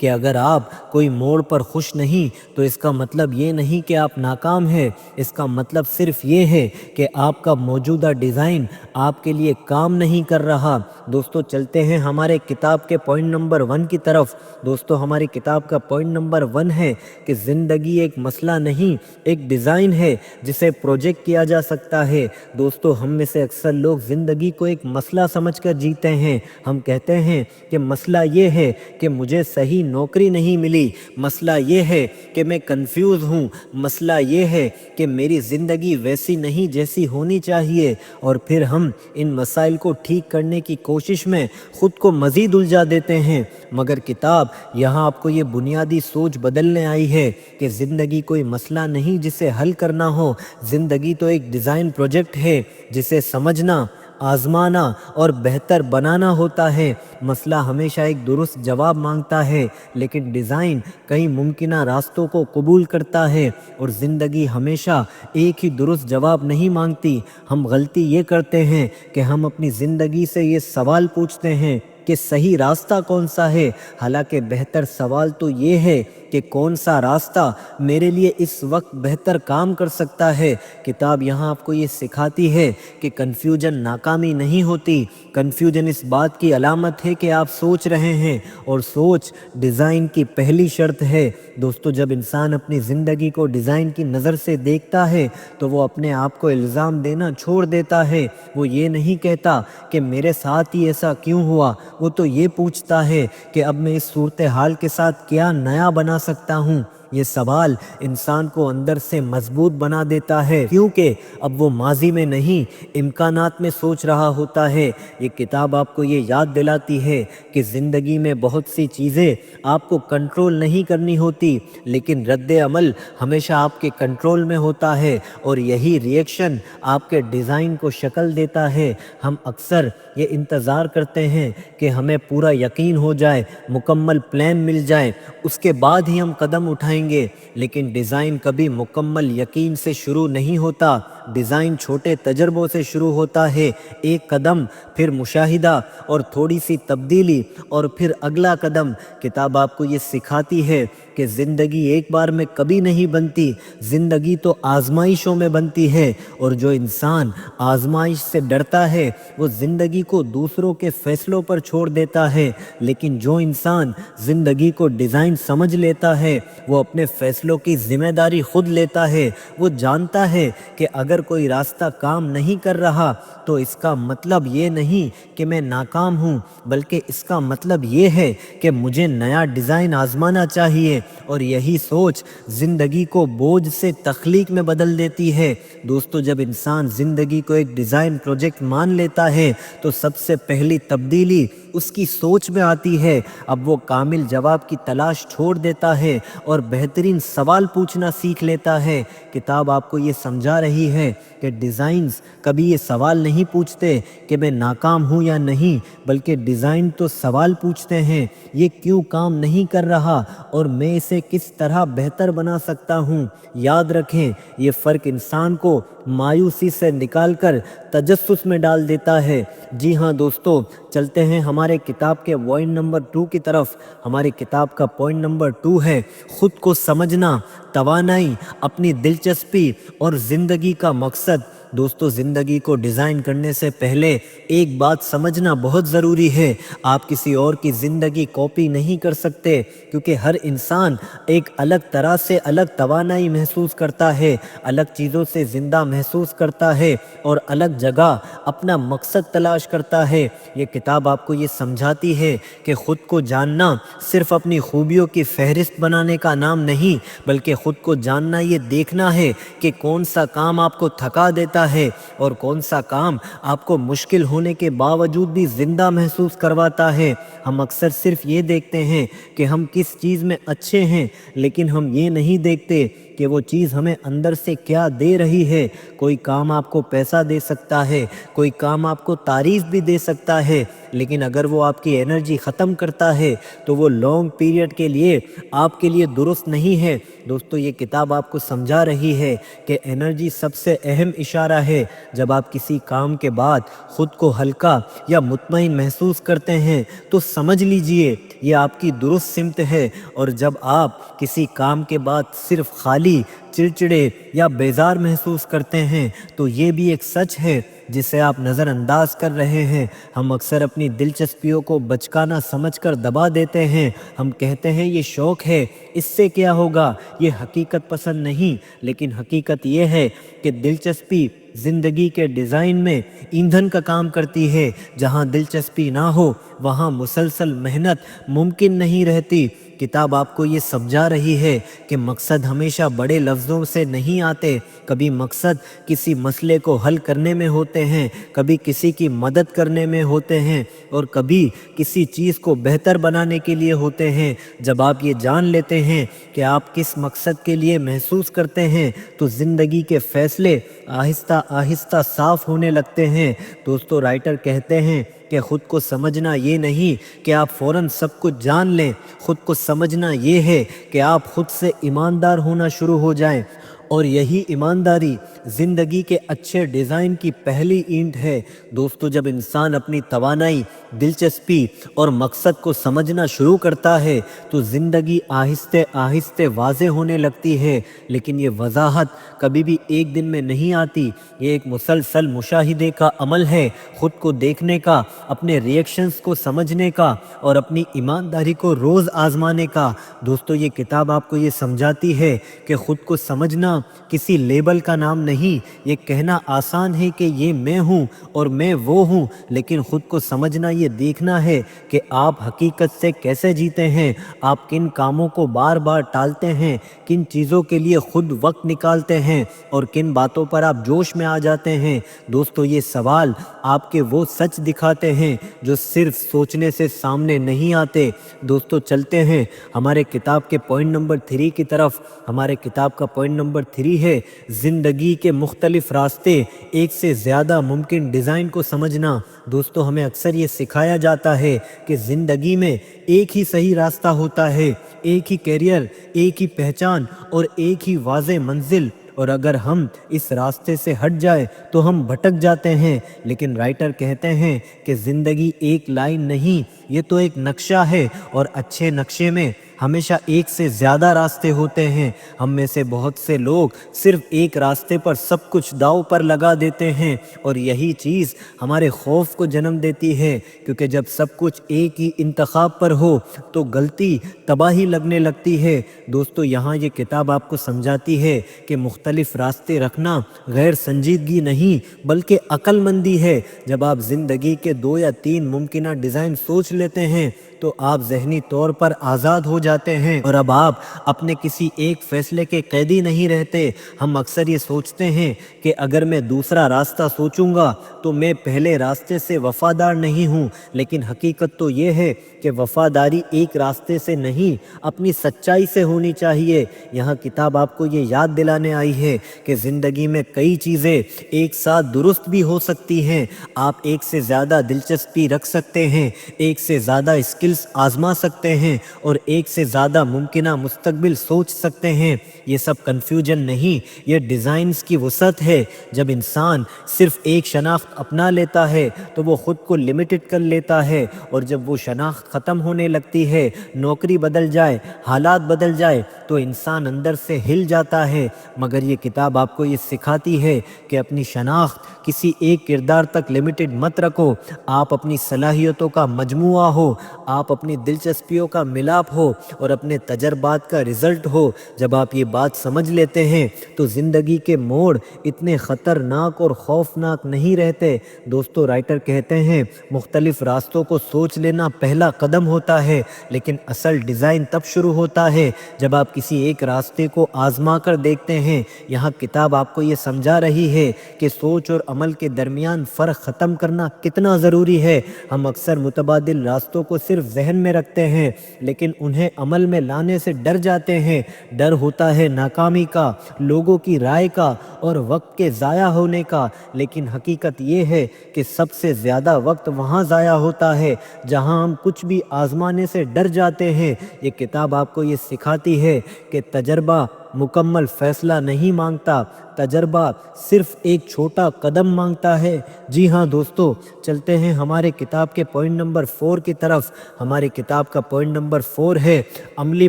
کہ اگر آپ کوئی موڑ پر خوش نہیں تو اس کا مطلب یہ نہیں کہ آپ ناکام ہیں، اس کا مطلب صرف یہ ہے کہ آپ کا موجودہ ڈیزائن آپ کے لیے کام نہیں کر رہا۔ دوستو چلتے ہیں ہمارے کتاب کے پوائنٹ نمبر 1 کی طرف۔ دوستو ہماری کتاب کا پوائنٹ نمبر 1 ہے کہ زندگی ایک مسئلہ نہیں، ایک ڈیزائن ہے جسے پروجیکٹ کیا جا سکتا ہے۔ دوستو ہم میں سے اکثر لوگ زندگی کو ایک مسئلہ سمجھ کر جیتے ہیں۔ ہم کہتے ہیں کہ مسئلہ یہ ہے کہ مجھے صحیح نوکری نہیں ملی، مسئلہ یہ ہے کہ میں کنفیوز ہوں، مسئلہ یہ ہے کہ میری زندگی ویسی نہیں جیسی ہونی چاہیے، اور پھر ہم ان مسائل کو ٹھیک کرنے کی کوشش میں خود کو مزید الجھا دیتے ہیں۔ مگر کتاب یہاں آپ کو یہ بنیادی سوچ بدلنے آئی ہے کہ زندگی کوئی مسئلہ نہیں جسے حل کرنا ہو، زندگی تو ایک ڈیزائن پروجیکٹ ہے جسے سمجھنا، آزمانا اور بہتر بنانا ہوتا ہے۔ مسئلہ ہمیشہ ایک درست جواب مانگتا ہے، لیکن ڈیزائن کئی ممکنہ راستوں کو قبول کرتا ہے، اور زندگی ہمیشہ ایک ہی درست جواب نہیں مانگتی۔ ہم غلطی یہ کرتے ہیں کہ ہم اپنی زندگی سے یہ سوال پوچھتے ہیں کہ صحیح راستہ کون سا ہے، حالانکہ بہتر سوال تو یہ ہے کہ کون سا راستہ میرے لیے اس وقت بہتر کام کر سکتا ہے۔ کتاب یہاں آپ کو یہ سکھاتی ہے کہ کنفیوژن ناکامی نہیں ہوتی، کنفیوژن اس بات کی علامت ہے کہ آپ سوچ رہے ہیں، اور سوچ ڈیزائن کی پہلی شرط ہے۔ دوستو جب انسان اپنی زندگی کو ڈیزائن کی نظر سے دیکھتا ہے تو وہ اپنے آپ کو الزام دینا چھوڑ دیتا ہے۔ وہ یہ نہیں کہتا کہ میرے ساتھ ہی ایسا کیوں ہوا، وہ تو یہ پوچھتا ہے کہ اب میں اس صورتحال کے ساتھ کیا نیا بنا سکتا ہوں۔ یہ سوال انسان کو اندر سے مضبوط بنا دیتا ہے، کیونکہ اب وہ ماضی میں نہیں امکانات میں سوچ رہا ہوتا ہے۔ یہ کتاب آپ کو یہ یاد دلاتی ہے کہ زندگی میں بہت سی چیزیں آپ کو کنٹرول نہیں کرنی ہوتی، لیکن رد عمل ہمیشہ آپ کے کنٹرول میں ہوتا ہے، اور یہی ری ایکشن آپ کے ڈیزائن کو شکل دیتا ہے۔ ہم اکثر یہ انتظار کرتے ہیں کہ ہمیں پورا یقین ہو جائے، مکمل پلان مل جائے، اس کے بعد ہی ہم قدم اٹھائیں گے، لیکن ڈیزائن کبھی مکمل یقین سے شروع نہیں ہوتا۔ ڈیزائن چھوٹے تجربوں سے شروع ہوتا ہے، ایک قدم، پھر مشاہدہ اور تھوڑی سی تبدیلی، اور پھر اگلا قدم۔ کتاب آپ کو یہ سکھاتی ہے کہ زندگی ایک بار میں کبھی نہیں بنتی، زندگی تو آزمائشوں میں بنتی ہے، اور جو انسان آزمائش سے ڈرتا ہے وہ زندگی کو دوسروں کے فیصلوں پر چھوڑ دیتا ہے، لیکن جو انسان زندگی کو ڈیزائن سمجھ لیتا ہے وہ اپنے فیصلوں کی ذمہ داری خود لیتا ہے۔ وہ جانتا ہے کہ اگر کوئی راستہ کام نہیں کر رہا تو اس کا مطلب یہ نہیں کہ میں ناکام ہوں، بلکہ اس کا مطلب یہ ہے کہ مجھے نیا ڈیزائن آزمانا چاہیے، اور یہی سوچ زندگی کو بوجھ سے تخلیق میں بدل دیتی ہے۔ دوستو جب انسان زندگی کو ایک ڈیزائن پروجیکٹ مان لیتا ہے تو سب سے پہلی تبدیلی اس کی سوچ میں آتی ہے۔ اب وہ کامل جواب کی تلاش چھوڑ دیتا ہے اور بہترین سوال پوچھنا سیکھ لیتا ہے۔ کتاب آپ کو یہ سمجھا رہی ہے کہ ڈیزائنز کبھی یہ سوال نہیں پوچھتے کہ میں ناکام ہوں یا نہیں، بلکہ ڈیزائن تو سوال پوچھتے ہیں یہ کیوں کام نہیں کر رہا اور میں اسے کس طرح بہتر بنا سکتا ہوں۔ یاد رکھیں یہ فرق انسان کو مایوسی سے نکال کر تجسس میں ڈال دیتا ہے۔ جی ہاں دوستو، چلتے ہیں ہمارے کتاب کے پوائنٹ نمبر 2 کی طرف۔ ہماری کتاب کا پوائنٹ نمبر 2 ہے خود کو سمجھنا، توانائی، اپنی دلچسپی اور زندگی کا مقصد۔ دوستو زندگی کو ڈیزائن کرنے سے پہلے ایک بات سمجھنا بہت ضروری ہے، آپ کسی اور کی زندگی کاپی نہیں کر سکتے، کیونکہ ہر انسان ایک الگ طرح سے الگ توانائی محسوس کرتا ہے، الگ چیزوں سے زندہ محسوس کرتا ہے، اور الگ جگہ اپنا مقصد تلاش کرتا ہے۔ یہ کتاب آپ کو یہ سمجھاتی ہے کہ خود کو جاننا صرف اپنی خوبیوں کی فہرست بنانے کا نام نہیں، بلکہ خود کو جاننا یہ دیکھنا ہے کہ کون سا کام آپ کو تھکا دیتا ہے اور کون سا کام آپ کو مشکل ہونے کے باوجود بھی زندہ محسوس کرواتا ہے۔ ہم اکثر صرف یہ دیکھتے ہیں کہ ہم کس چیز میں اچھے ہیں، لیکن ہم یہ نہیں دیکھتے کہ وہ چیز ہمیں اندر سے کیا دے رہی ہے۔ کوئی کام آپ کو پیسہ دے سکتا ہے، کوئی کام آپ کو تعریف بھی دے سکتا ہے، لیکن اگر وہ آپ کی انرجی ختم کرتا ہے تو وہ لانگ پیریڈ کے لیے آپ کے لیے درست نہیں ہے۔ دوستو یہ کتاب آپ کو سمجھا رہی ہے کہ انرجی سب سے اہم اشارہ ہے۔ جب آپ کسی کام کے بعد خود کو ہلکا یا مطمئن محسوس کرتے ہیں تو سمجھ لیجئے یہ آپ کی درست سمت ہے، اور جب آپ کسی کام کے بعد صرف خالی، چڑچڑے یا بیزار محسوس کرتے ہیں تو یہ بھی ایک سچ ہے جسے آپ نظر انداز کر رہے ہیں۔ ہم اکثر اپنی دلچسپیوں کو بچکانا سمجھ کر دبا دیتے ہیں۔ ہم کہتے ہیں یہ شوق ہے، اس سے کیا ہوگا، یہ حقیقت پسند نہیں، لیکن حقیقت یہ ہے کہ دلچسپی زندگی کے ڈیزائن میں ایندھن کا کام کرتی ہے۔ جہاں دلچسپی نہ ہو وہاں مسلسل محنت ممکن نہیں رہتی۔ کتاب آپ کو یہ سمجھا رہی ہے کہ مقصد ہمیشہ بڑے لفظوں سے نہیں آتے۔ کبھی مقصد کسی مسئلے کو حل کرنے میں ہوتے ہیں، کبھی کسی کی مدد کرنے میں ہوتے ہیں، اور کبھی کسی چیز کو بہتر بنانے کے لیے ہوتے ہیں۔ جب آپ یہ جان لیتے ہیں کہ آپ کس مقصد کے لیے محسوس کرتے ہیں تو زندگی کے فیصلے آہستہ آہستہ صاف ہونے لگتے ہیں۔ دوستو رائٹر کہتے ہیں کہ خود کو سمجھنا یہ نہیں کہ آپ فوراً سب کچھ جان لیں، خود کو سمجھنا یہ ہے کہ آپ خود سے ایماندار ہونا شروع ہو جائیں، اور یہی ایمانداری زندگی کے اچھے ڈیزائن کی پہلی اینٹ ہے۔ دوستو جب انسان اپنی توانائی، دلچسپی اور مقصد کو سمجھنا شروع کرتا ہے تو زندگی آہستہ آہستہ واضح ہونے لگتی ہے، لیکن یہ وضاحت کبھی بھی ایک دن میں نہیں آتی۔ یہ ایک مسلسل مشاہدے کا عمل ہے، خود کو دیکھنے کا، اپنے ریئیکشنز کو سمجھنے کا، اور اپنی ایمانداری کو روز آزمانے کا۔ دوستو یہ کتاب آپ کو یہ سمجھاتی ہے کہ خود کو سمجھنا کسی لیبل کا نام نہیں۔ یہ کہنا آسان ہے کہ یہ میں ہوں اور میں وہ ہوں، لیکن خود کو سمجھنا یہ دیکھنا ہے کہ آپ حقیقت سے کیسے جیتے ہیں، آپ کن کاموں کو بار بار ٹالتے ہیں، کن چیزوں کے لیے خود وقت نکالتے ہیں، اور کن باتوں پر آپ جوش میں آ جاتے ہیں۔ دوستو یہ سوال آپ کے وہ سچ دکھاتے ہیں جو صرف سوچنے سے سامنے نہیں آتے۔ دوستو چلتے ہیں ہمارے کتاب کے پوائنٹ نمبر 3 کی طرف۔ ہمارے کتاب کا پوائنٹ نمبر 3 ہے زندگی کے مختلف راستے، ایک سے زیادہ ممکن ڈیزائن کو سمجھنا۔ دوستو ہمیں اکثر یہ سکھایا جاتا ہے کہ زندگی میں ایک ہی صحیح راستہ ہوتا ہے، ایک ہی کیریئر، ایک ہی پہچان اور ایک ہی واضح منزل، اور اگر ہم اس راستے سے ہٹ جائے تو ہم بھٹک جاتے ہیں۔ لیکن رائٹر کہتے ہیں کہ زندگی ایک لائن نہیں، یہ تو ایک نقشہ ہے، اور اچھے نقشے میں ہمیشہ ایک سے زیادہ راستے ہوتے ہیں۔ ہم میں سے بہت سے لوگ صرف ایک راستے پر سب کچھ داؤ پر لگا دیتے ہیں، اور یہی چیز ہمارے خوف کو جنم دیتی ہے، کیونکہ جب سب کچھ ایک ہی انتخاب پر ہو تو غلطی تباہی لگنے لگتی ہے۔ دوستو یہاں یہ کتاب آپ کو سمجھاتی ہے کہ مختلف راستے رکھنا غیر سنجیدگی نہیں بلکہ عقل مندی ہے۔ جب آپ زندگی کے 2 یا 3 ممکنہ ڈیزائن سوچ لیتے ہیں تو آپ ذہنی طور پر آزاد ہو جاتے ہیں، اور اب آپ اپنے کسی ایک فیصلے کے قیدی نہیں رہتے۔ ہم اکثر یہ سوچتے ہیں کہ اگر میں دوسرا راستہ سوچوں گا تو میں پہلے راستے سے وفادار نہیں ہوں، لیکن حقیقت تو یہ ہے کہ وفاداری ایک راستے سے نہیں، اپنی سچائی سے ہونی چاہیے۔ یہاں کتاب آپ کو یہ یاد دلانے آئی ہے کہ زندگی میں کئی چیزیں ایک ساتھ درست بھی ہو سکتی ہیں۔ آپ ایک سے زیادہ دلچسپی رکھ سکتے ہیں، ایک سے زیادہ اسکلز آزما سکتے ہیں، اور ایک سے زیادہ ممکنہ مستقبل سوچ سکتے ہیں۔ یہ سب کنفیوژن نہیں، یہ ڈیزائنز کی وسعت ہے۔ جب انسان صرف ایک شناخت اپنا لیتا ہے تو وہ خود کو لمیٹڈ کر لیتا ہے، اور جب وہ شناخت ختم ہونے لگتی ہے، نوکری بدل جائے، حالات بدل جائے، تو انسان اندر سے ہل جاتا ہے۔ مگر یہ کتاب آپ کو یہ سکھاتی ہے کہ اپنی شناخت کسی ایک کردار تک لمیٹڈ مت رکھو۔ آپ اپنی صلاحیتوں کا مجموعہ ہو، آپ اپنی دلچسپیوں کا ملاپ ہو، اور اپنے تجربات کا رزلٹ ہو۔ جب آپ یہ بات سمجھ لیتے ہیں تو زندگی کے موڑ اتنے خطرناک اور خوفناک نہیں رہتے۔ دوستو رائٹر کہتے ہیں مختلف راستوں کو سوچ لینا پہلا قدم ہوتا ہے، لیکن اصل ڈیزائن تب شروع ہوتا ہے جب آپ کسی ایک راستے کو آزما کر دیکھتے ہیں۔ یہاں کتاب آپ کو یہ سمجھا رہی ہے کہ سوچ اور عمل کے درمیان فرق ختم کرنا کتنا ضروری ہے۔ ہم اکثر متبادل راستوں کو صرف ذہن میں رکھتے ہیں لیکن انہیں عمل میں لانے سے ڈر جاتے ہیں۔ ڈر ہوتا ہے ناکامی کا، لوگوں کی رائے کا اور وقت کے ضائع ہونے کا، لیکن حقیقت یہ ہے کہ سب سے زیادہ وقت وہاں ضائع ہوتا ہے جہاں ہم کچھ بھی آزمانے سے ڈر جاتے ہیں۔ یہ کتاب آپ کو یہ سکھاتی ہے کہ تجربہ مکمل فیصلہ نہیں مانگتا، تجربہ صرف ایک چھوٹا قدم مانگتا ہے۔ جی ہاں دوستو، چلتے ہیں ہمارے کتاب کے پوائنٹ نمبر 4 کی طرف۔ ہماری کتاب کا پوائنٹ نمبر 4 ہے عملی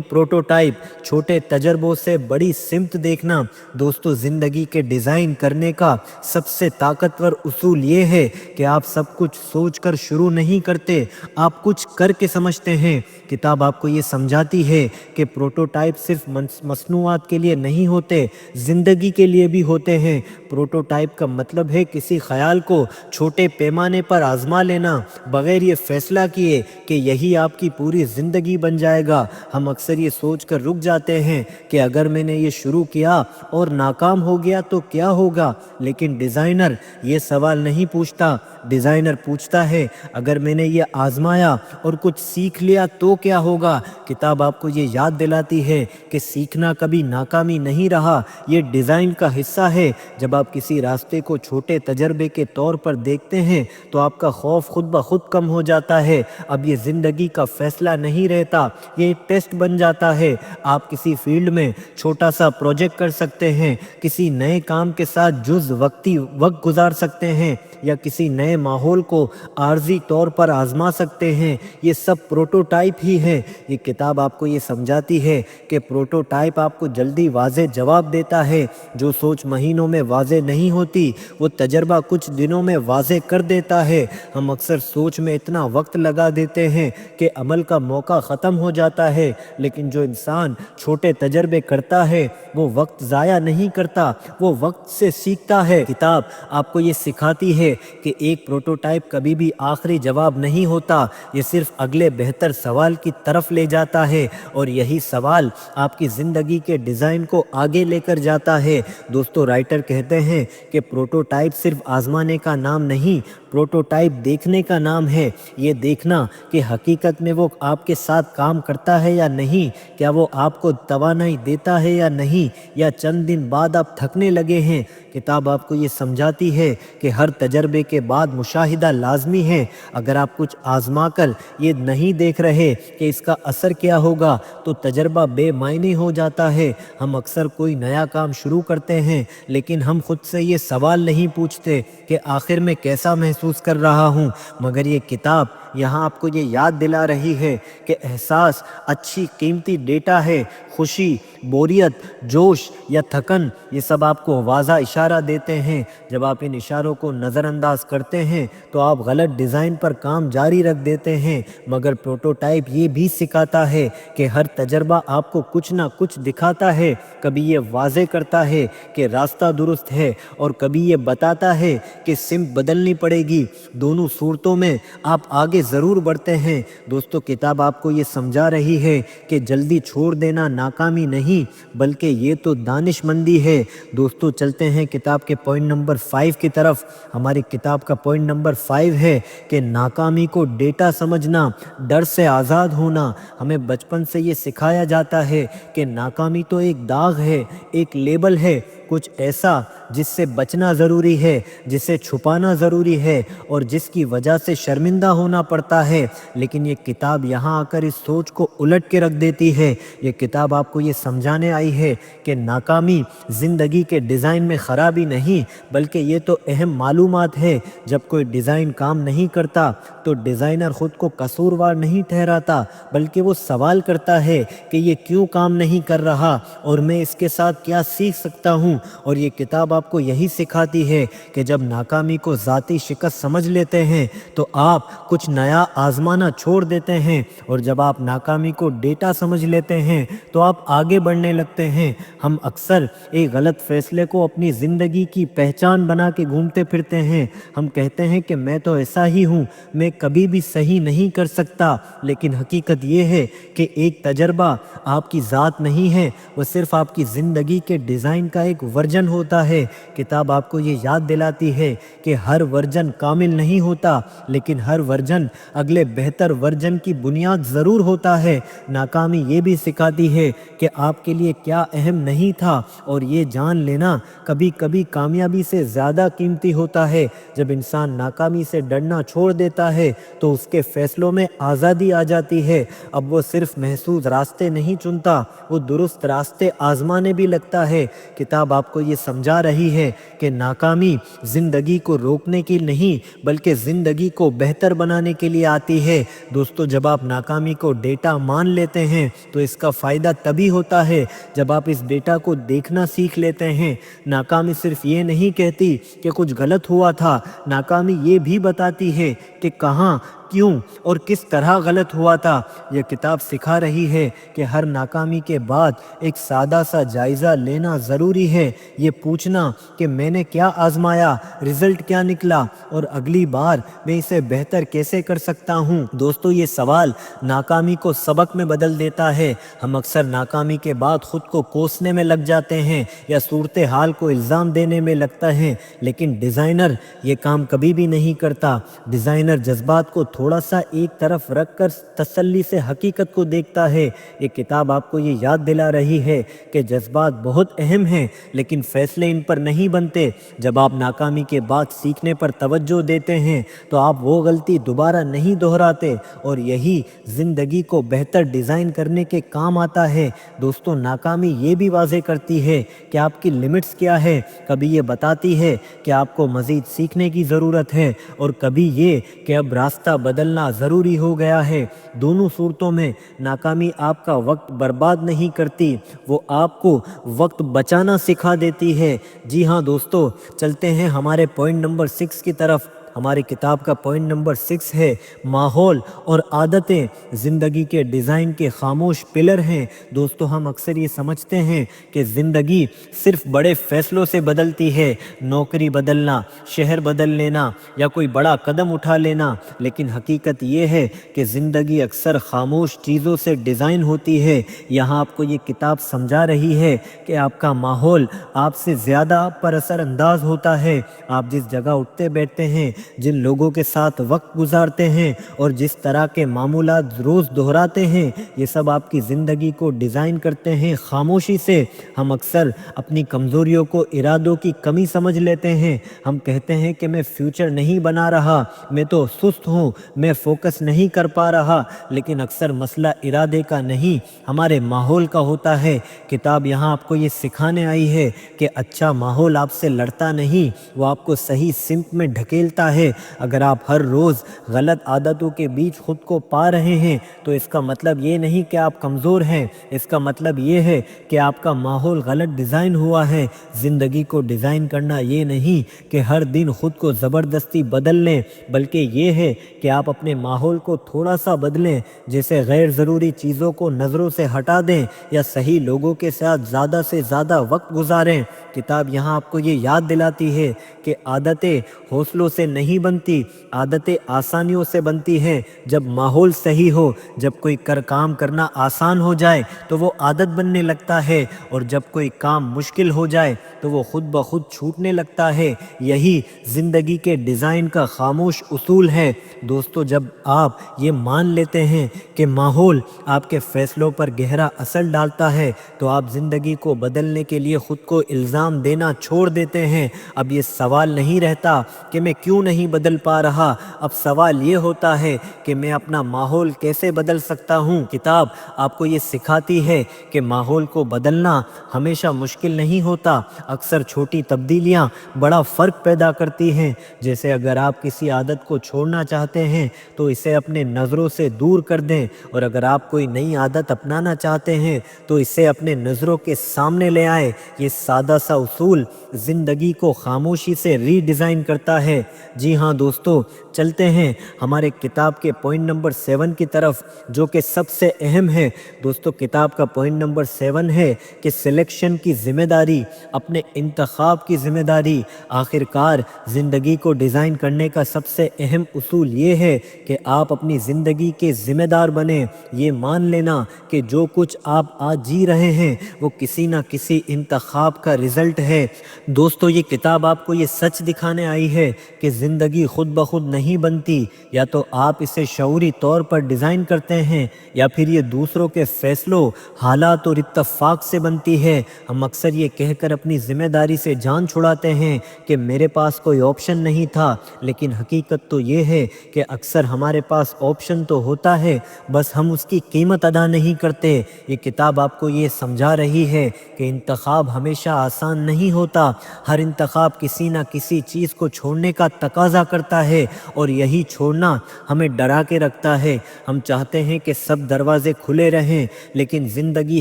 پروٹوٹائپ، چھوٹے تجربوں سے بڑی سمت دیکھنا۔ دوستو، زندگی کے ڈیزائن کرنے کا سب سے طاقتور اصول یہ ہے کہ آپ سب کچھ سوچ کر شروع نہیں کرتے، آپ کچھ کر کے سمجھتے ہیں۔ کتاب آپ کو یہ سمجھاتی ہے کہ پروٹوٹائپ صرف مصنوعات کے لیے نہیں ہوتے، زندگی کے لیے بھی ہوتے ہیں۔ پروٹوٹائپ کا مطلب ہے کسی خیال کو چھوٹے پیمانے پر آزما لینا، بغیر یہ فیصلہ کیے کہ یہی آپ کی پوری زندگی بن جائے گا۔ ہم اکثر یہ سوچ کر رک جاتے ہیں کہ اگر میں نے یہ شروع کیا اور ناکام ہو گیا تو کیا ہوگا، لیکن ڈیزائنر یہ سوال نہیں پوچھتا۔ ڈیزائنر پوچھتا ہے اگر میں نے یہ آزمایا اور کچھ سیکھ لیا تو کیا ہوگا۔ کتاب آپ کو یہ یاد دلاتی ہے کہ سیکھنا کبھی ناکامی نہیں رہا، یہ ڈیزائن کا حصہ ہے۔ جب آپ کسی راستے کو چھوٹے تجربے کے طور پر دیکھتے ہیں تو آپ کا خوف خود بخود کم ہو جاتا ہے۔ اب یہ زندگی کا فیصلہ نہیں رہتا، یہ ایک ٹیسٹ بن جاتا ہے۔ آپ کسی فیلڈ میں چھوٹا سا پروجیکٹ کر سکتے ہیں، کسی نئے کام کے ساتھ جز وقتی وقت گزار سکتے ہیں یا کسی نئے ماحول کو عارضی طور پر آزما سکتے ہیں۔ یہ سب پروٹوٹائپ ہی ہے۔ یہ کتاب آپ کو یہ سمجھاتی ہے کہ پروٹوٹائپ آپ کو جلدی واضح جواب دیتا ہے۔ جو سوچ مہینوں میں واضح نہیں ہوتی، وہ تجربہ کچھ دنوں میں واضح کر دیتا ہے۔ ہم اکثر سوچ میں اتنا وقت لگا دیتے ہیں کہ عمل کا موقع ختم ہو جاتا ہے، لیکن جو انسان چھوٹے تجربے کرتا ہے وہ وقت ضائع نہیں کرتا، وہ وقت سے سیکھتا ہے۔ کتاب آپ کو یہ سکھاتی ہے کہ ایک پروٹوٹائپ کبھی بھی آخری جواب نہیں ہوتا، یہ صرف اگلے بہتر سوال کی طرف لے جاتا ہے، اور یہی سوال آپ کی زندگی کے ڈیزائن کو آگے لے کر جاتا ہے۔ دوستو، رائٹر کہتے ہیں کہ پروٹوٹائپ صرف آزمانے کا نام نہیں، پروٹوٹائپ دیکھنے کا نام ہے۔ یہ دیکھنا کہ حقیقت میں وہ آپ کے ساتھ کام کرتا ہے یا نہیں، کیا وہ آپ کو توانائی دیتا ہے یا نہیں، یا چند دن بعد آپ تھکنے لگے ہیں۔ کتاب آپ کو یہ سمجھاتی ہے کہ ہر تجربے کے بعد مشاہدہ لازمی ہے۔ اگر آپ کچھ آزما کر یہ نہیں دیکھ رہے کہ اس کا اثر کیا ہوگا تو تجربہ بے معنی ہو جاتا ہے۔ ہم اکثر کوئی نیا کام شروع کرتے ہیں لیکن ہم خود سے یہ سوال نہیں پوچھتے کہ آخر میں کیسا محسوس کر رہا ہوں، مگر یہ کتاب یہاں آپ کو یہ یاد دلا رہی ہے کہ احساس اچھی قیمتی ڈیٹا ہے۔ خوشی، بوریت، جوش یا تھکن، یہ سب آپ کو واضح اشارہ دیتے ہیں۔ جب آپ ان اشاروں کو نظر انداز کرتے ہیں تو آپ غلط ڈیزائن پر کام جاری رکھ دیتے ہیں، مگر پروٹوٹائپ یہ بھی سکھاتا ہے کہ ہر تجربہ آپ کو کچھ نہ کچھ دکھاتا ہے۔ کبھی یہ واضح کرتا ہے کہ راستہ درست ہے اور کبھی یہ بتاتا ہے کہ سمت بدلنی پڑے گی۔ دونوں صورتوں میں آپ آگے ضرور بڑھتے ہیں۔ دوستو، کتاب آپ کو یہ سمجھا رہی ہے کہ جلدی چھوڑ دینا ناکامی نہیں بلکہ یہ تو دانش مندی ہے۔ دوستو، چلتے ہیں کتاب کے پوائنٹ نمبر 5 کی طرف۔ ہماری کتاب کا پوائنٹ نمبر 5 ہے کہ ناکامی کو ڈیٹا سمجھنا، ڈر سے آزاد ہونا۔ ہمیں بچپن سے یہ سکھایا جاتا ہے کہ ناکامی تو ایک داغ ہے، ایک لیبل ہے، کچھ ایسا جس سے بچنا ضروری ہے، جسے چھپانا ضروری ہے اور جس کی وجہ سے شرمندہ ہونا پڑتا ہے۔ لیکن یہ کتاب یہاں آ کر اس سوچ کو الٹ کے رکھ دیتی ہے۔ یہ کتاب آپ کو یہ سمجھانے آئی ہے کہ ناکامی زندگی کے ڈیزائن میں خرابی نہیں بلکہ یہ تو اہم معلومات ہے۔ جب کوئی ڈیزائن کام نہیں کرتا تو ڈیزائنر خود کو قصوروار نہیں ٹھہراتا بلکہ وہ سوال کرتا ہے کہ یہ کیوں کام نہیں کر رہا اور میں اس کے ساتھ کیا سیکھ سکتا ہوں۔ اور یہ کتاب آپ کو یہی سکھاتی ہے کہ جب ناکامی کو ذاتی شکست سمجھ لیتے ہیں تو آپ کچھ نیا آزمانا چھوڑ دیتے ہیں، اور جب آپ ناکامی کو ڈیٹا سمجھ لیتے ہیں تو آپ آگے بڑھنے لگتے ہیں۔ ہم اکثر ایک غلط فیصلے کو اپنی زندگی کی پہچان بنا کے گھومتے پھرتے ہیں۔ ہم کہتے ہیں کہ میں تو ایسا ہی ہوں، میں کبھی بھی صحیح نہیں کر سکتا، لیکن حقیقت یہ ہے کہ ایک تجربہ آپ کی ذات نہیں ہے، وہ صرف آپ کی زندگی کے ڈیزائن کا ایک ورژن ہوتا ہے۔ کتاب آپ کو یہ یاد دلاتی ہے کہ ہر ورژن کامل نہیں ہوتا، لیکن ہر ورژن اگلے بہتر ورژن کی بنیاد ضرور ہوتا ہے۔ ناکامی یہ بھی سکھاتی ہے کہ آپ کے لیے کیا اہم نہیں تھا، اور یہ جان لینا کبھی کبھی کامیابی سے زیادہ قیمتی ہوتا ہے۔ جب انسان ناکامی سے ڈرنا چھوڑ دیتا ہے تو اس کے فیصلوں میں آزادی آ جاتی ہے۔ اب وہ صرف محسوس راستے نہیں چنتا، وہ درست راستے آزمانے بھی لگتا ہے۔ کتاب آپ کو یہ سمجھا رہی ہے کہ ناکامی زندگی کو روکنے کی نہیں بلکہ زندگی کو بہتر بنانے کے لیے آتی ہے۔ دوستو، جب آپ ناکامی کو ڈیٹا مان لیتے ہیں تو اس کا فائدہ تبھی ہوتا ہے جب آپ اس ڈیٹا کو دیکھنا سیکھ لیتے ہیں۔ ناکامی صرف یہ نہیں کہتی کہ کچھ غلط ہوا تھا، ناکامی یہ بھی بتاتی ہے کہ کہاں، کیوں اور کس طرح غلط ہوا تھا۔ یہ کتاب سکھا رہی ہے کہ ہر ناکامی کے بعد ایک سادہ سا جائزہ لینا ضروری ہے، یہ پوچھنا کہ میں نے کیا آزمایا، رزلٹ کیا نکلا، اور اگلی بار میں اسے بہتر کیسے کر سکتا ہوں۔ دوستو، یہ سوال ناکامی کو سبق میں بدل دیتا ہے۔ ہم اکثر ناکامی کے بعد خود کو کوسنے میں لگ جاتے ہیں یا صورتحال کو الزام دینے میں لگتا ہے، لیکن ڈیزائنر یہ کام کبھی بھی نہیں کرتا۔ ڈیزائنر جذبات کو تھوڑا سا ایک طرف رکھ کر تسلی سے حقیقت کو دیکھتا ہے۔ یہ کتاب آپ کو یہ یاد دلا رہی ہے کہ جذبات بہت اہم ہیں، لیکن فیصلے ان پر نہیں بنتے۔ جب آپ ناکامی کے بعد سیکھنے پر توجہ دیتے ہیں تو آپ وہ غلطی دوبارہ نہیں دہراتے، اور یہی زندگی کو بہتر ڈیزائن کرنے کے کام آتا ہے۔ دوستو، ناکامی یہ بھی واضح کرتی ہے کہ آپ کی لمٹس کیا ہے۔ کبھی یہ بتاتی ہے کہ آپ کو مزید سیکھنے کی ضرورت ہے، اور کبھی یہ کہ اب راستہ بدلنا ضروری ہو گیا ہے۔ دونوں صورتوں میں ناکامی آپ کا وقت برباد نہیں کرتی، وہ آپ کو وقت بچانا سکھا دیتی ہے۔ جی ہاں دوستو، چلتے ہیں ہمارے پوائنٹ نمبر 6 کی طرف۔ ہماری کتاب کا پوائنٹ نمبر 6 ہے ماحول اور عادتیں زندگی کے ڈیزائن کے خاموش پلر ہیں۔ دوستو، ہم اکثر یہ سمجھتے ہیں کہ زندگی صرف بڑے فیصلوں سے بدلتی ہے، نوکری بدلنا، شہر بدل لینا یا کوئی بڑا قدم اٹھا لینا، لیکن حقیقت یہ ہے کہ زندگی اکثر خاموش چیزوں سے ڈیزائن ہوتی ہے۔ یہاں آپ کو یہ کتاب سمجھا رہی ہے کہ آپ کا ماحول آپ سے زیادہ پر اثر انداز ہوتا ہے۔ آپ جس جگہ اٹھتے بیٹھتے ہیں، جن لوگوں کے ساتھ وقت گزارتے ہیں اور جس طرح کے معمولات روز دہراتے ہیں، یہ سب آپ کی زندگی کو ڈیزائن کرتے ہیں خاموشی سے۔ ہم اکثر اپنی کمزوریوں کو ارادوں کی کمی سمجھ لیتے ہیں۔ ہم کہتے ہیں کہ میں فیوچر نہیں بنا رہا، میں تو سست ہوں، میں فوکس نہیں کر پا رہا، لیکن اکثر مسئلہ ارادے کا نہیں، ہمارے ماحول کا ہوتا ہے۔ کتاب یہاں آپ کو یہ سکھانے آئی ہے کہ اچھا ماحول آپ سے لڑتا نہیں، وہ آپ کو صحیح سمت میں ڈھکیلتا ہے۔ اگر آپ ہر روز غلط عادتوں کے بیچ خود کو پا رہے ہیں تو اس کا مطلب یہ نہیں کہ آپ کمزور ہیں، اس کا مطلب یہ ہے کہ آپ کا ماحول غلط ڈیزائن ہوا ہے۔ زندگی کو ڈیزائن کرنا یہ نہیں کہ ہر دن خود کو زبردستی بدل لیں، بلکہ یہ ہے کہ آپ اپنے ماحول کو تھوڑا سا بدلیں، جیسے غیر ضروری چیزوں کو نظروں سے ہٹا دیں یا صحیح لوگوں کے ساتھ زیادہ سے زیادہ وقت گزاریں۔ کتاب یہاں آپ کو یہ یاد دلاتی ہے کہ عادتیں حوصلوں سے نہیں بنتی، عادتیں آسانیوں سے بنتی ہیں۔ جب ماحول صحیح ہو، جب کوئی کام کرنا آسان ہو جائے تو وہ عادت بننے لگتا ہے، اور جب کوئی کام مشکل ہو جائے تو وہ خود بخود چھوٹنے لگتا ہے۔ یہی زندگی کے ڈیزائن کا خاموش اصول ہے۔ دوستو، جب آپ یہ مان لیتے ہیں کہ ماحول آپ کے فیصلوں پر گہرا اثر ڈالتا ہے تو آپ زندگی کو بدلنے کے لیے خود کو الزام دینا چھوڑ دیتے ہیں۔ اب یہ سوال نہیں رہتا کہ میں کیوں نہیں بدل پا رہا، اب سوال یہ ہوتا ہے کہ میں اپنا ماحول کیسے بدل سکتا ہوں۔ کتاب آپ کو یہ سکھاتی ہے کہ ماحول کو بدلنا ہمیشہ مشکل نہیں ہوتا، اکثر چھوٹی تبدیلیاں بڑا فرق پیدا کرتی ہیں۔ جیسے اگر آپ کسی عادت کو چھوڑنا چاہتے ہیں تو اسے اپنے نظروں سے دور کر دیں، اور اگر آپ کوئی نئی عادت اپنانا چاہتے ہیں تو اسے اپنے نظروں کے سامنے لے آئیں۔ یہ سادہ سا اصول زندگی کو خاموشی سے ری ڈیزائن کرتا ہے۔ جی ہاں دوستو، چلتے ہیں ہمارے کتاب کے پوائنٹ نمبر 7 کی طرف، جو کہ سب سے اہم ہے۔ دوستو کتاب کا پوائنٹ نمبر 7 ہے کہ سلیکشن کی ذمہ داری، اپنے انتخاب کی ذمہ داری۔ آخرکار زندگی کو ڈیزائن کرنے کا سب سے اہم اصول یہ ہے کہ آپ اپنی زندگی کے ذمہ دار بنیں۔ یہ مان لینا کہ جو کچھ آپ آج جی رہے ہیں وہ کسی نہ کسی انتخاب کا رزلٹ ہے۔ دوستو یہ کتاب آپ کو یہ سچ دکھانے آئی ہے کہ زندگی خود بخود نہیں بنتی، یا تو آپ اسے شعوری طور پر ڈیزائن کرتے ہیں یا پھر یہ دوسروں کے فیصلوں، حالات اور اتفاق سے بنتی ہے۔ ہم اکثر یہ کہہ کر اپنی ذمہ داری سے جان چھڑاتے ہیں کہ میرے پاس کوئی آپشن نہیں تھا، لیکن حقیقت تو یہ ہے کہ اکثر ہمارے پاس آپشن تو ہوتا ہے، بس ہم اس کی قیمت ادا نہیں کرتے۔ یہ کتاب آپ کو یہ سمجھا رہی ہے کہ انتخاب ہمیشہ آسان نہیں ہوتا۔ ہر انتخاب کسی نہ کسی چیز کو چھوڑنے کا تقاضا کرتا ہے، اور یہی چھوڑنا ہمیں ڈرا کے رکھتا ہے۔ ہم چاہتے ہیں کہ سب دروازے کھلے رہیں، لیکن زندگی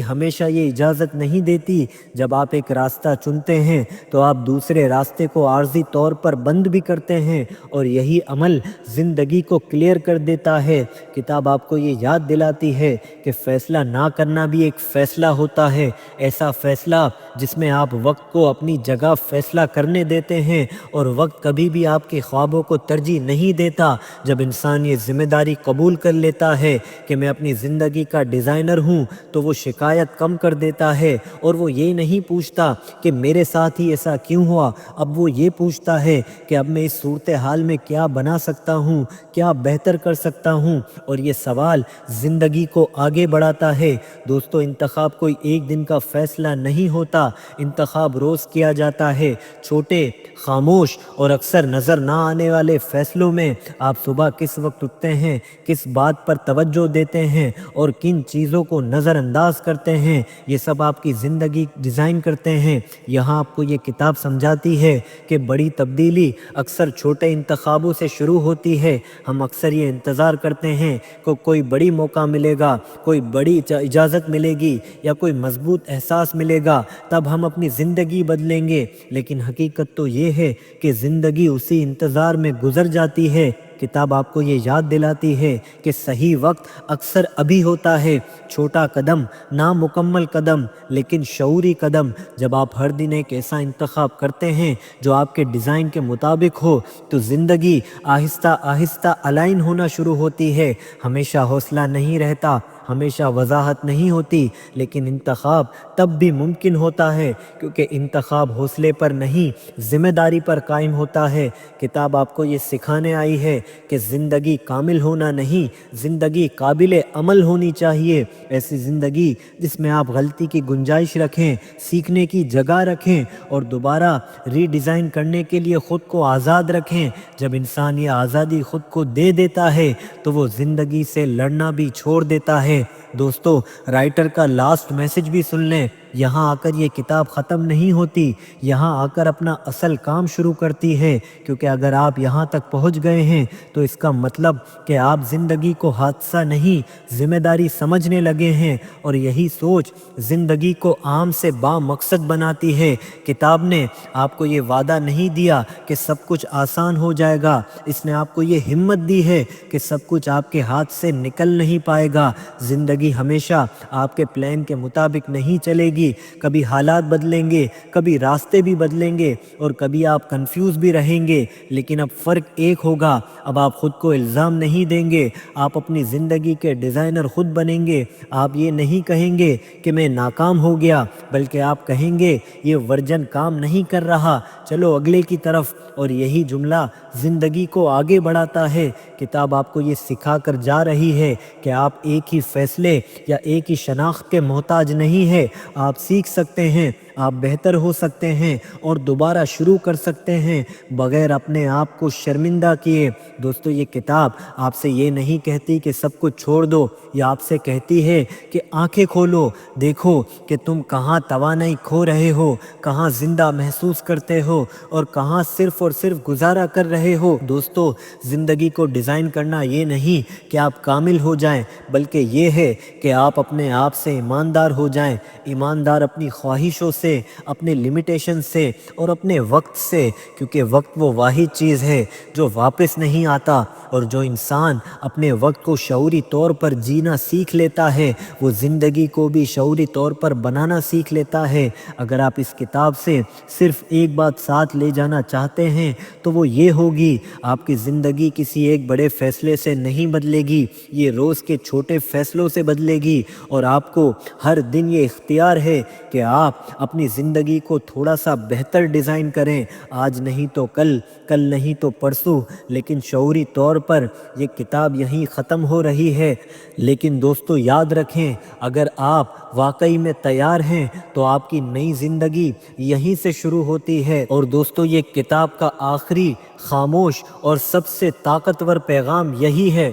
ہمیشہ یہ اجازت نہیں دیتی۔ جب آپ ایک راستہ چنتے ہیں تو آپ دوسرے راستے کو عارضی طور پر بند بھی کرتے ہیں، اور یہی عمل زندگی کو کلیئر کر دیتا ہے۔ کتاب آپ کو یہ یاد دلاتی ہے کہ فیصلہ نہ کرنا بھی ایک فیصلہ ہوتا ہے، ایسا فیصلہ جس میں آپ وقت کو اپنی جگہ فیصلہ کرنے دیتے ہیں، اور وقت کبھی بھی آپ کے خوابوں کو ترجیح نہیں دیتا۔ جب انسان یہ ذمہ داری قبول کر لیتا ہے کہ میں اپنی زندگی کا ڈیزائنر ہوں، تو وہ شکایت کم کر دیتا ہے، اور وہ یہ نہیں پوچھتا کہ میرے ساتھ ہی ایسا کیوں ہوا۔ اب وہ یہ پوچھتا ہے کہ اب میں اس صورتحال میں کیا بنا سکتا ہوں، کیا بہتر کر سکتا ہوں، اور یہ سوال زندگی کو آگے بڑھاتا ہے۔ دوستو انتخاب کوئی ایک دن کا فیصلہ نہیں ہوتا، انتخاب روز کیا جاتا ہے۔ چھوٹے، خاموش اور اکثر نظر نہ آنے والے فیصلوں میں آپ صبح کس وقت اٹھتے ہیں، کس بات پر توجہ دیتے ہیں، اور کن چیزوں کو نظر انداز کرتے ہیں، یہ سب آپ کی زندگی ڈیزائن کرتے ہیں۔ یہاں آپ کو یہ کتاب سمجھاتی ہے کہ بڑی تبدیلی اکثر چھوٹے انتخابوں سے شروع ہوتی ہے۔ ہم اکثر یہ انتظار کرتے ہیں کہ کوئی بڑی موقع ملے گا، کوئی بڑی اجازت ملے گی، یا کوئی مضبوط احساس ملے گا، تب ہم اپنی زندگی بدلیں گے۔ لیکن حقیقت تو یہ ہے کہ زندگی اسی انتظار میں گزر جاتی ہے۔ کتاب آپ کو یہ یاد دلاتی ہے کہ صحیح وقت اکثر ابھی ہوتا ہے۔ چھوٹا قدم، نامکمل قدم، لیکن شعوری قدم۔ جب آپ ہر دن ایک ایسا انتخاب کرتے ہیں جو آپ کے ڈیزائن کے مطابق ہو، تو زندگی آہستہ آہستہ الائن ہونا شروع ہوتی ہے۔ ہمیشہ حوصلہ نہیں رہتا، ہمیشہ وضاحت نہیں ہوتی، لیکن انتخاب تب بھی ممکن ہوتا ہے کیونکہ انتخاب حوصلے پر نہیں، ذمہ داری پر قائم ہوتا ہے۔ کتاب آپ کو یہ سکھانے آئی ہے کہ زندگی کامل ہونا نہیں، زندگی قابل عمل ہونی چاہیے۔ ایسی زندگی جس میں آپ غلطی کی گنجائش رکھیں، سیکھنے کی جگہ رکھیں، اور دوبارہ ری ڈیزائن کرنے کے لیے خود کو آزاد رکھیں۔ جب انسان یہ آزادی خود کو دے دیتا ہے تو وہ زندگی سے لڑنا بھی چھوڑ دیتا ہے۔ دوستو رائٹر کا لاسٹ میسج بھی سن لیں۔ یہاں آ کر یہ کتاب ختم نہیں ہوتی، یہاں آ کر اپنا اصل کام شروع کرتی ہے، کیونکہ اگر آپ یہاں تک پہنچ گئے ہیں تو اس کا مطلب کہ آپ زندگی کو حادثہ نہیں، ذمہ داری سمجھنے لگے ہیں، اور یہی سوچ زندگی کو عام سے با مقصد بناتی ہے۔ کتاب نے آپ کو یہ وعدہ نہیں دیا کہ سب کچھ آسان ہو جائے گا، اس نے آپ کو یہ ہمت دی ہے کہ سب کچھ آپ کے ہاتھ سے نکل نہیں پائے گا۔ زندگی ہمیشہ آپ کے پلان کے مطابق نہیں چلے گی، کبھی حالات بدلیں گے، کبھی راستے بھی بدلیں گے، اور کبھی آپ کنفیوز بھی رہیں گے، لیکن اب فرق ایک ہوگا، اب آپ خود کو الزام نہیں دیں گے، آپ اپنی زندگی کے ڈیزائنر خود بنیں گے۔ آپ یہ نہیں کہیں گے کہ میں ناکام ہو گیا، بلکہ آپ کہیں گے یہ ورژن کام نہیں کر رہا، چلو اگلے کی طرف، اور یہی جملہ زندگی کو آگے بڑھاتا ہے۔ کتاب آپ کو یہ سکھا کر جا رہی ہے کہ آپ ایک ہی فیصلے یا ایک ہی شناخت کے محتاج نہیں ہے، آپ سیکھ سکتے ہیں، آپ بہتر ہو سکتے ہیں، اور دوبارہ شروع کر سکتے ہیں بغیر اپنے آپ کو شرمندہ کیے۔ دوستو یہ کتاب آپ سے یہ نہیں کہتی کہ سب کچھ چھوڑ دو، یہ آپ سے کہتی ہے کہ آنکھیں کھولو، دیکھو کہ تم کہاں توانائی کھو رہے ہو، کہاں زندہ محسوس کرتے ہو، اور کہاں صرف اور صرف گزارا کر رہے ہو۔ دوستو زندگی کو ڈیزائن کرنا یہ نہیں کہ آپ کامل ہو جائیں، بلکہ یہ ہے کہ آپ اپنے آپ سے ایماندار ہو جائیں، ایماندار اپنی خواہشوں سے، سے، اپنے لمیٹیشن سے اور اپنے وقت سے، کیونکہ وقت وہ واحد چیز ہے جو واپس نہیں آتا، اور جو انسان اپنے وقت کو شعوری طور پر جینا سیکھ لیتا ہے وہ زندگی کو بھی شعوری طور پر بنانا سیکھ لیتا ہے۔ اگر آپ اس کتاب سے صرف ایک بات ساتھ لے جانا چاہتے ہیں تو وہ یہ ہوگی، آپ کی زندگی کسی ایک بڑے فیصلے سے نہیں بدلے گی، یہ روز کے چھوٹے فیصلوں سے بدلے گی، اور آپ کو ہر دن یہ اختیار ہے کہ آپ اپنی زندگی کو تھوڑا سا بہتر ڈیزائن کریں، آج نہیں تو کل، کل نہیں تو پرسوں، لیکن شعوری طور پر یہ کتاب یہیں ختم ہو رہی ہے۔ لیکن دوستو یاد رکھیں، اگر آپ واقعی میں تیار ہیں تو آپ کی نئی زندگی یہیں سے شروع ہوتی ہے۔ اور دوستو یہ کتاب کا آخری خاموش اور سب سے طاقتور پیغام یہی ہے